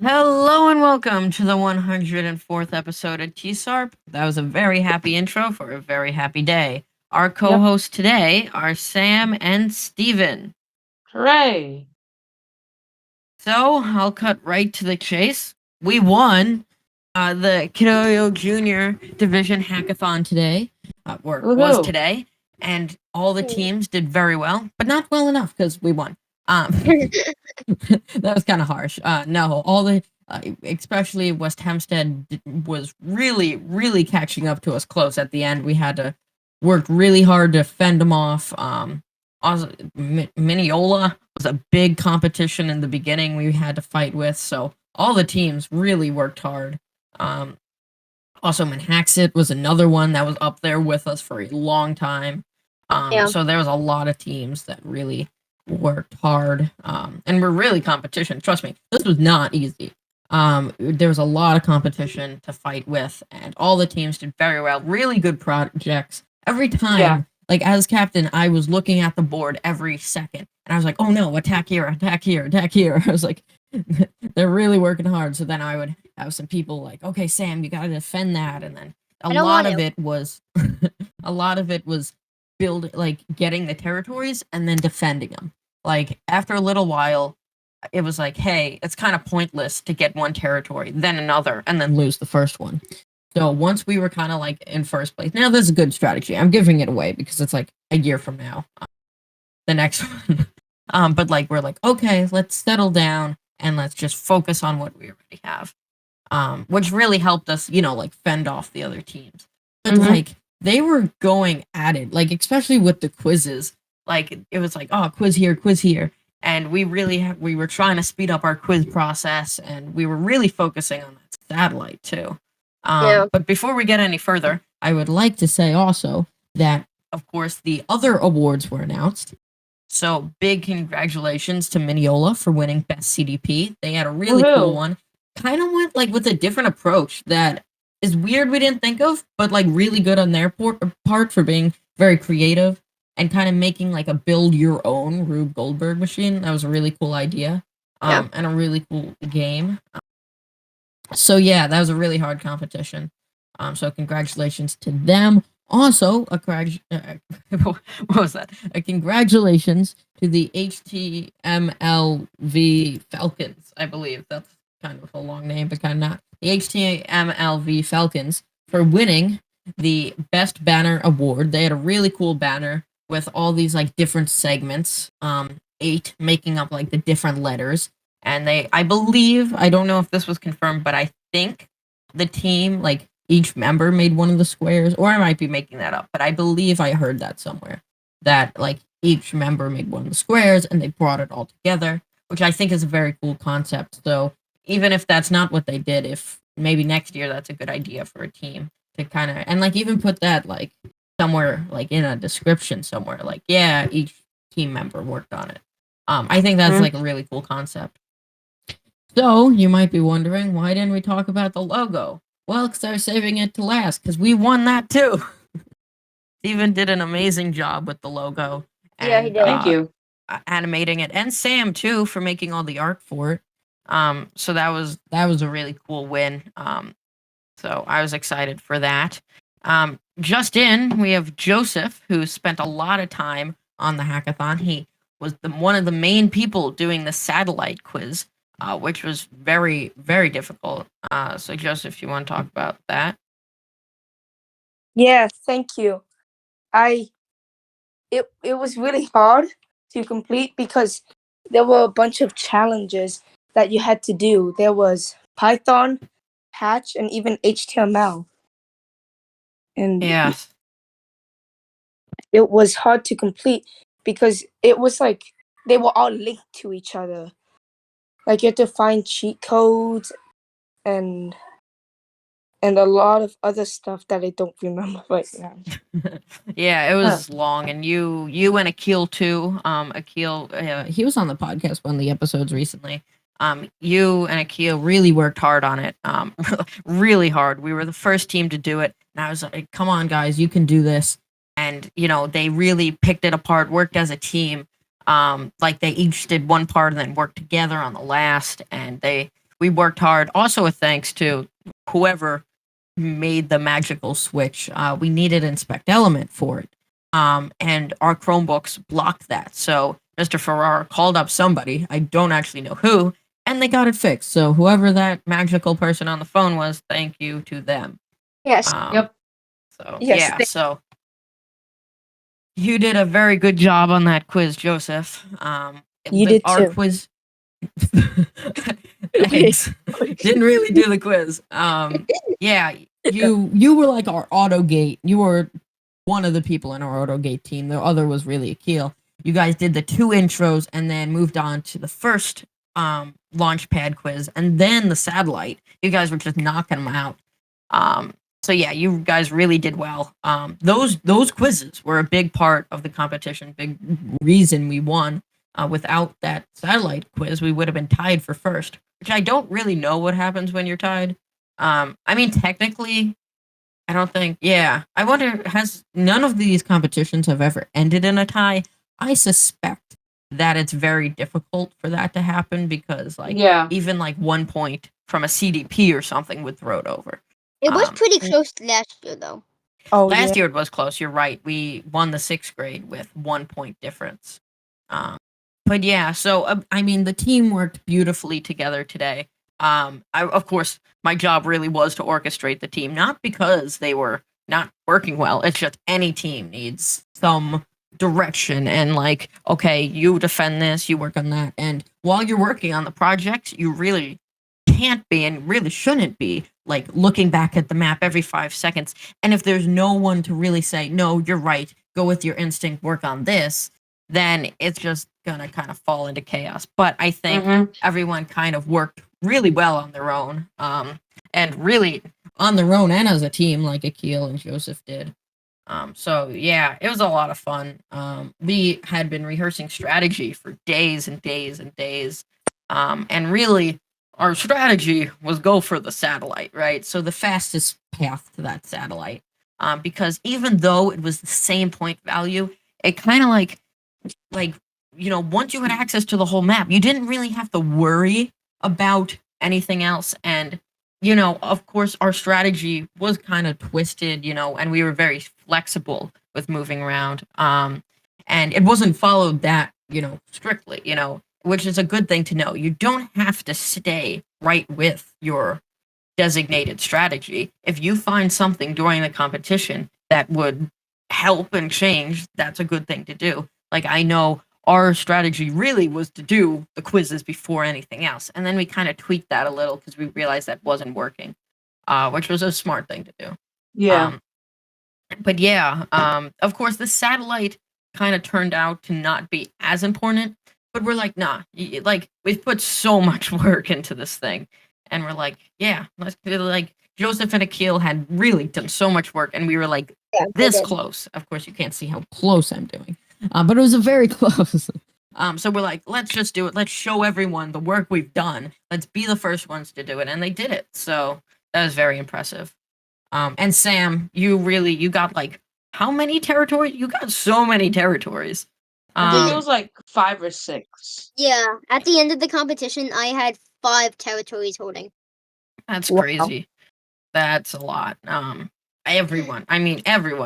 Hello and welcome to the 104th episode of TSARP. That was a very happy intro for a very happy day. Our Yep. co-hosts today are Sam and Steven. Hooray! So I'll cut right to the chase. We won the Kidoyo Junior Division Hackathon today, or was Woohoo! today, and all the teams did very well, but not well enough because we won. That was kind of harsh. No, all the especially West Hempstead was really catching up to us close at the end. We had to work really hard to fend them off. Also, Mineola was a big competition in the beginning we had to fight with, so all the teams really worked hard. Um, Also, Manhaxet was another one that was up there with us for a long time. Yeah. So there was a lot of teams that really worked hard, and were really competition. Trust me, this was not easy. There was a lot of competition to fight with, and all the teams did very well. Really good projects. Every time, Yeah. like as captain, I was looking at the board every second, and I was like, "Oh no, attack here, attack here, attack here." I was like, "They're really working hard." So then I would have some people like, "Okay, Sam, you gotta defend that," and then a I don't lot want of to. it was, a lot of it was build like getting the territories and then defending them. Like after a little while, it was like, hey, it's kind of pointless to get one territory, then another, and then lose the first one. So once we were kind of like in first place, now this is a good strategy. I'm giving it away because it's like a year from now, the next one. But like we're like, okay, let's settle down and let's just focus on what we already have. Which really helped us, like fend off the other teams. But Mhm. like they were going at it, like especially with the quizzes. Like it was like, oh, quiz here, and we were trying to speed up our quiz process, and we were really focusing on that satellite too. Yeah. But before we get any further, I would like to say also that, of course, the other awards were announced. So big congratulations to Mineola for winning Best CDP. They had a really cool Woohoo! one. Kind of went like with a different approach that is weird we didn't think of, but like really good on their part for being very creative and kind of making like a build your own Rube Goldberg machine. That was a really cool idea. Yeah. And a really cool game. So yeah, that was a really hard competition. So congratulations to them. Also, what was that? A congratulations to the HTMLV Falcons. I believe that's kind of a long name, but kind of not. The HTMLV Falcons for winning the best banner award. They had a really cool banner with all these like different segments. 8 making up like the different letters, and I believe, I don't know if this was confirmed, but I think the team, like each member made one of the squares, or I might be making that up, but I believe I heard that somewhere, that like each member made one of the squares and they brought it all together, which I think is a very cool concept. So even if that's not what they did, if maybe next year that's a good idea for a team to kind of, and like even put that like somewhere, like in a description somewhere, like, yeah, each team member worked on it. I think that's Mhm. like a really cool concept. So, you might be wondering, why didn't we talk about the logo? Well, because I was saving it to last, because we won that too. Steven did an amazing job with the logo Yeah, he and did. Thank you. animating it, and Sam too for making all the art for it. So that was a really cool win. So I was excited for that. Just in, we have Joseph, who spent a lot of time on the hackathon. He was one of the main people doing the satellite quiz, which was very difficult. So Joseph, you want to talk about that? Yeah, thank you. It was really hard to complete because there were a bunch of challenges that you had to do. There was Python, Hatch, and even HTML. And Yes. it was hard to complete because it was like they were all linked to each other. Like you had to find cheat codes and a lot of other stuff that I don't remember right now. Yeah, it was long, and you and Akil too. Akil, he was on the podcast one of the episodes recently. You and Akil really worked hard on it. Really hard. We were the first team to do it, and I was like, "Come on, guys, you can do this." And they really picked it apart, worked as a team. Like they each did one part and then worked together on the last, and they we worked hard. Also, a thanks to whoever made the magical switch. We needed inspect element for it, and our Chromebooks blocked that. So Mr. Ferrara called up somebody, I don't actually know who, and they got it fixed. So whoever that magical person on the phone was, thank you to them. Yes. Yep. So Yes, yeah, so you did a very good job on that quiz, Joseph. You did our too. quiz. Thanks. Didn't really do the quiz. Yeah, you were like our AutoGate. You were one of the people in our AutoGate team. The other was really Akil. You guys did the 2 intros and then moved on to the first launchpad quiz and then the satellite. You guys were just knocking them out. So yeah, you guys really did well. Those quizzes were a big part of the competition, big reason we won. Without that satellite quiz, we would have been tied for first, which I don't really know what happens when you're tied. I mean, technically, I don't think. Yeah, I wonder. Has none of these competitions have ever ended in a tie? I suspect that it's very difficult for that to happen because, like, Yeah. even like 1 point from a CDP or something would throw it over. It was pretty close last year, though. Oh, Last yeah. year it was close. You're right. We won the 6th grade with 1 point difference. But yeah, so I mean, the team worked beautifully together today. Of course, my job really was to orchestrate the team, not because they were not working well. It's just any team needs some direction and like, okay, you defend this, you work on that, and while you're working on the project, you really can't be and really shouldn't be like looking back at the map every 5 seconds. And if there's no one to really say, no, you're right, go with your instinct, work on this, then it's just gonna kind of fall into chaos. But I think everyone kind of worked really well on their own, and really on their own and as a team, like Akil and Joseph did. So yeah, it was a lot of fun. We had been rehearsing strategy for days and days and days, and really, our strategy was go for the satellite, right? So the fastest path to that satellite, because even though it was the same point value, it kind of like once you had access to the whole map, you didn't really have to worry about anything else. And of course, our strategy was kind of twisted, and we were very flexible with moving around. And it wasn't followed that strictly, which is a good thing to know. You don't have to stay right with your designated strategy. If you find something during the competition that would help and change, that's a good thing to do. Like, I know our strategy really was to do the quizzes before anything else. And then we kind of tweaked that a little because we realized that wasn't working, which was a smart thing to do. Yeah. But yeah, of course, the satellite kind of turned out to not be as important. But we're like, nah, we've put so much work into this thing. And we're like, yeah, let's like Joseph and Akil had really done so much work. And we were like, this close. Of course, you can't see how close I'm doing. But it was a very close. So we're like, let's just do it. Let's show everyone the work we've done. Let's be the first ones to do it. And they did it. So that was very impressive. And Sam, you got like, how many territories? You got so many territories. I think it was like 5 or 6. Yeah, at the end of the competition, I had 5 territories holding. That's Wow. crazy. That's a lot. Everyone,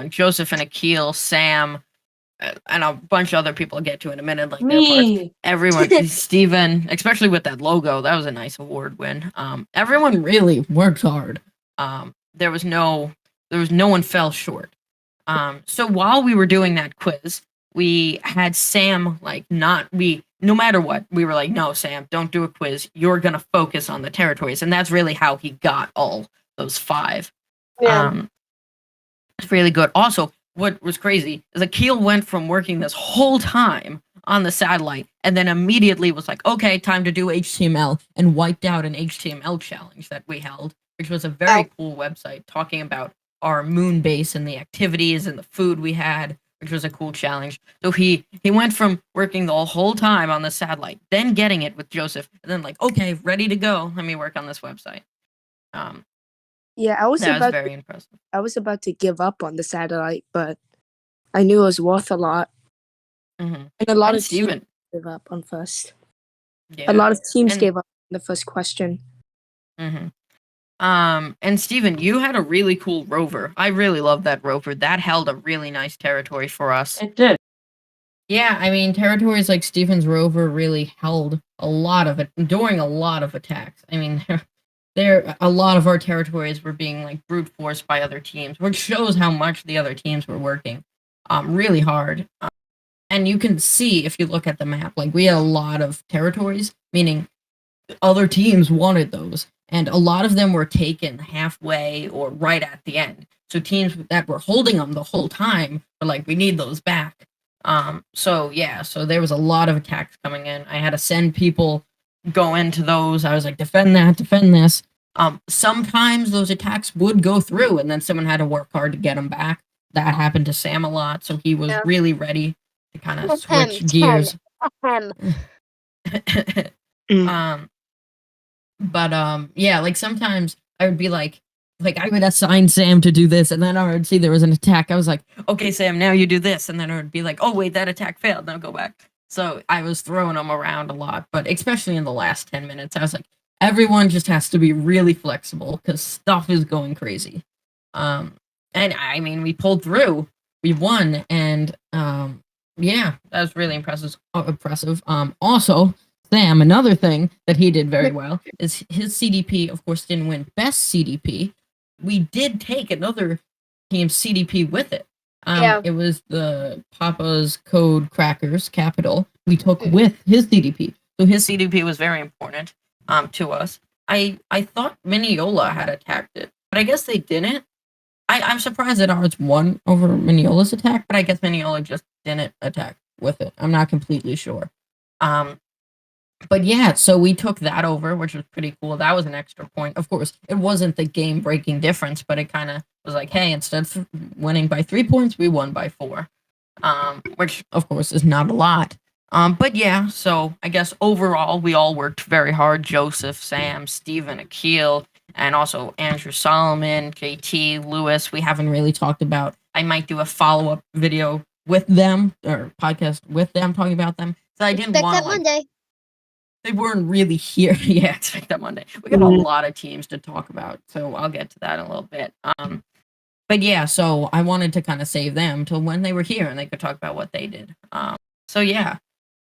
Joseph and Akil, Sam, and a bunch of other people I'll get to in a minute, like their parts. Me. Everyone, Steven, especially with that logo, that was a nice award win. Everyone really worked hard. There was no one fell short. So while we were doing that quiz, we had Sam no matter what, we were like, no, Sam, don't do a quiz. You're gonna focus on the territories, and that's really how he got all those 5. Yeah. It's really good. Also, what was crazy is Akil went from working this whole time on the satellite and then immediately was like, okay, time to do HTML, and wiped out an HTML challenge that we held, which was a very cool website talking about our moon base and the activities and the food we had, which was a cool challenge. So he went from working the whole time on the satellite, then getting it with Joseph, and then like, okay, ready to go. Let me work on this website. Yeah, That was very impressive. I was about to give up on the satellite, but I knew it was worth a lot. Mm-hmm. And a lot And of teams Steven. gave up on first. Yeah. A lot of teams And- gave up on the first question. Mm-hmm. And Steven, you had a really cool rover. I really love that rover. That held a really nice territory for us. It did. Yeah, I mean, territories like Steven's rover really held a lot of it during a lot of attacks. I mean, there a lot of our territories were being like brute forced by other teams, which shows how much the other teams were working really hard. And you can see if you look at the map, like we had a lot of territories, meaning other teams wanted those, and a lot of them were taken halfway or right at the end. So teams that were holding them the whole time were like, we need those back. So yeah, so there was a lot of attacks coming in. I had to send people go into those. I was like, defend that, defend this. Sometimes those attacks would go through, and then someone had to work hard to get them back. That happened to Sam a lot, so he was really ready to kind of switch gears. But yeah, like sometimes I would be like I would assign Sam to do this, and then I would see there was an attack. I was like, okay, Sam, now you do this, and then I would be like, oh wait, that attack failed. Now go back. So I was throwing them around a lot, but especially in the last 10 minutes, I was like, everyone just has to be really flexible because stuff is going crazy. And I mean, we pulled through, we won, and yeah, that was really impressive. Also, Sam, another thing that he did very well is his CDP, of course, didn't win best CDP. We did take another team's CDP with it. It was the Papa's Code Crackers Capital. We took with his CDP. So his CDP was very important to us. I thought Mineola had attacked it, but I guess they didn't. I'm surprised that ours won over Mineola's attack, but I guess Mineola just didn't attack with it. I'm not completely sure. But yeah, so we took that over, which was pretty cool. That was an extra point. Of course, it wasn't the game-breaking difference, but it kind of was like, hey, instead of winning by 3 points, we won by 4. Which, of course, is not a lot. But yeah, so I guess overall, we all worked very hard. Joseph, Sam, Steven, Akil, and also Andrew Solomon, JT, Lewis. We haven't really talked about. I might do a follow-up video with them, or podcast with them, talking about them. So I didn't want that Monday. They weren't really here. Yeah, expect that Monday. We got a lot of teams to talk about, so I'll get to that in a little bit. But yeah, so I wanted to kind of save them till when they were here and they could talk about what they did. So yeah,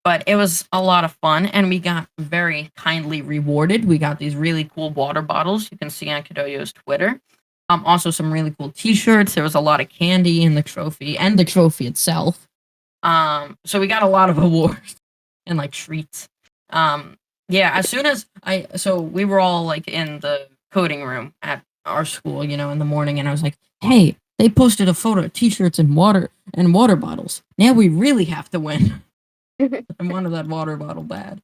but it was a lot of fun, and we got very kindly rewarded. We got these really cool water bottles you can see on Kadoyo's Twitter. Also some really cool T-shirts. There was a lot of candy in the trophy and the trophy itself. So we got a lot of awards and like treats. Yeah, as soon as so we were all like in the coding room at our school, you know, in the morning, and I was like, hey, they posted a photo of T-shirts and water bottles. Now we really have to win. I wanted that water bottle bad.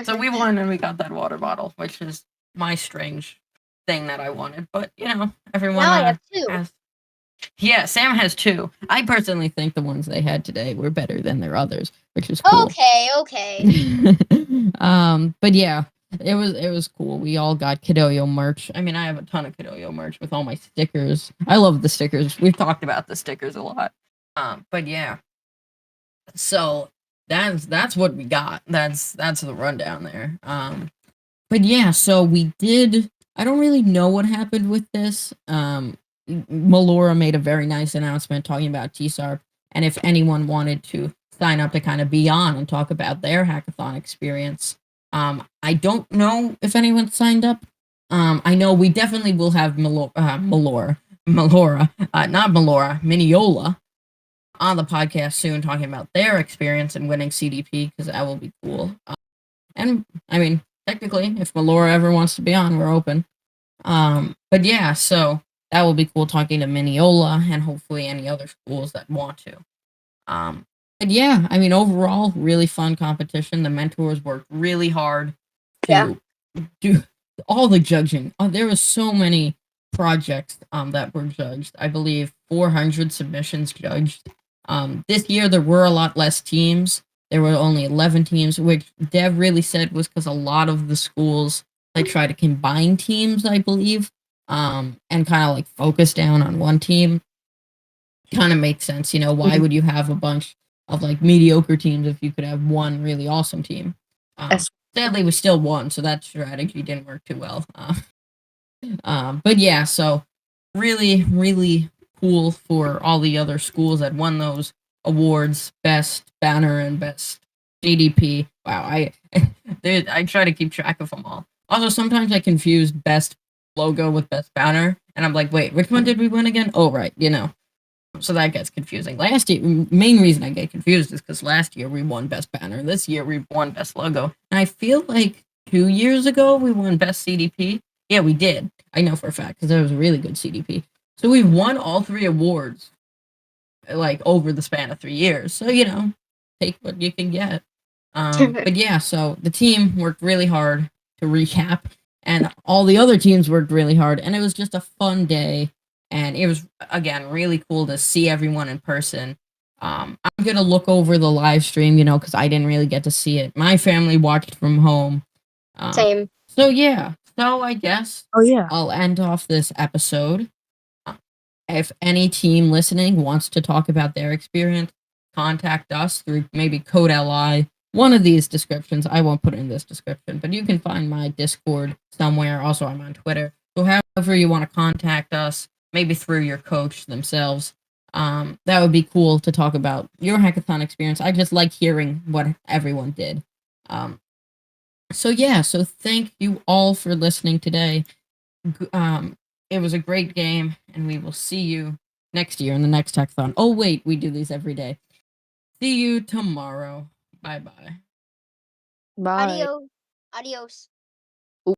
So we won and we got that water bottle, which is my strange thing that I wanted. But you know, everyone now I have 2. Yeah, Sam has 2. I personally think the ones they had today were better than their others, which is cool. Okay. But yeah, it was cool. We all got Kadoyo merch. I mean, I have a ton of Kadoyo merch with all my stickers. I love the stickers. We've talked about the stickers a lot. But yeah. So that's what we got. That's the rundown there. But yeah, so we did. I don't really know what happened with this. Melora made a very nice announcement talking about TSARP, and if anyone wanted to sign up to kind of be on and talk about their hackathon experience. I don't know if anyone signed up. I know we definitely will have Mineola on the podcast soon, talking about their experience in winning CDP, because that will be cool. And I mean, technically, if Melora ever wants to be on, we're open. But yeah, so that will be cool, talking to Mineola and hopefully any other schools that want to. But yeah, I mean, overall, really fun competition. The mentors worked really hard to do all the judging. There was so many projects that were judged. I believe 400 submissions judged. This year, there were a lot less teams. There were only 11 teams, which Dev really said was because a lot of the schools try to combine teams, I believe, and kind of like focus down on one team. Kind of makes sense, you know. Why would you have a bunch of like mediocre teams if you could have one really awesome team? sadly, we still won, so that strategy didn't work too well. But yeah, so really, really cool for all the other schools that won those awards, best banner and best GDP. Wow, I try to keep track of them all. Also, sometimes I confuse best logo with best banner, and I'm like, wait, which one did we win again? Oh, right, So that gets confusing. Last year, main reason I get confused is because last year we won best banner. This year we won best logo. And I feel like 2 years ago we won best CDP. Yeah, we did. I know for a fact because that was a really good CDP. So we've won all 3 awards, like over the span of 3 years. So take what you can get. But yeah, so the team worked really hard to recap, and all the other teams worked really hard, and it was just a fun day. And it was, again, really cool to see everyone in person. I'm gonna look over the live stream, because I didn't really get to see it. My family watched from home. Same. So yeah, so I guess Oh yeah. I'll end off this episode. If any team listening wants to talk about their experience, contact us through maybe Code LI. One of these descriptions, I won't put it in this description, but you can find my Discord somewhere. Also, I'm on Twitter. So however you want to contact us, maybe through your coach themselves, that would be cool to talk about your hackathon experience. I just like hearing what everyone did. So thank you all for listening today. It was a great game, and we will see you next year in the next hackathon. Oh wait, we do these every day. See you tomorrow. Bye bye. Bye. Adios. Adios.